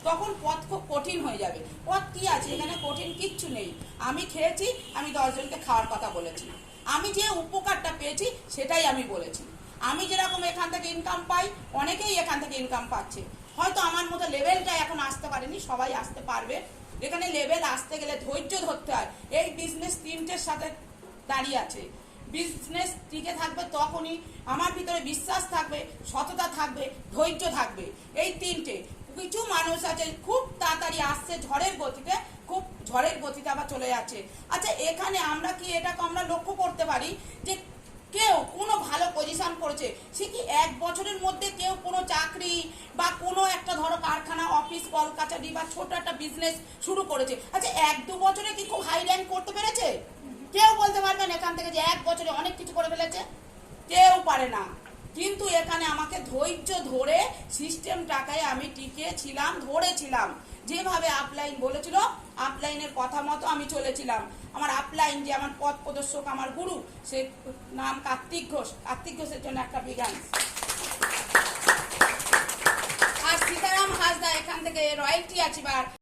তখন পথ খুব কঠিন হয়ে যাবে। পথ কি আছে এখানে? কঠিন কিচ্ছু নেই। আমি খেয়েছি, আমি 10 জনকে খাওয়ার কথা বলেছি, আমি যে উপকারটা পেয়েছি সেটাই আমি বলেছি। আমি যেরকম এখান থেকে ইনকাম পাই, অনেকেই এখান থেকে ইনকাম পাচ্ছে। হয়তো আমার মতো লেভেলটা এখন আসতে পারেনি, সবাই আসতে পারবে। এখানে লেভেল আসতে গেলে ধৈর্য ধরতে হয়। এই বিজনেস 3টের সাথে দাঁড়িয়ে আছে। বিজনেস টিকে থাকবে তখনই আমার ভিতরে বিশ্বাস থাকবে, সততা থাকবে, ধৈর্য থাকবে। এই 3টে। কিছু মানুষ আছে খুব তাড়াতাড়ি আসছে ঝড়ের গতিতে, খুব ঝড়ের গতিতে আবার চলে যাচ্ছে। আচ্ছা, এখানে আমরা কি এটাকে আমরা লক্ষ্য করতে পারি যে কেউ কোনো ভালো পজিশন করেছে, সে কি 1 বছরের মধ্যে কেউ কোনো চাকরি বা কোনো একটা ধরো কারখানা, অফিস, কলকাচারি বা ছোট একটা বিজনেস শুরু করেছে? আচ্ছা, 1-2 বছরে কি খুব হাই র্যাঙ্ক করতে পেরেছে? কেউ বলতে পারবেন এখান থেকে যে 1 বছরে অনেক কিছু করে ফেলেছে? কেউ পারে না। কিন্তু এখানে আমাকে ধৈর্য ধরে সিস্টেমটাকে আমি টিকেছিলাম, ধরেছিলাম। যেভাবে আপলাইন বলেছিল, আপলাইনের কথা মতো আমি চলেছিলাম। আমার আপলাইন যে আমার পথ প্রদর্শক, আমার গুরু, সে নাম কার্তিক ঘোষ। কার্তিক ঘোষের জন্য একটা বিজ্ঞান। আর সীতারাম হাসদা এখান থেকে রয়্যালটি আছে।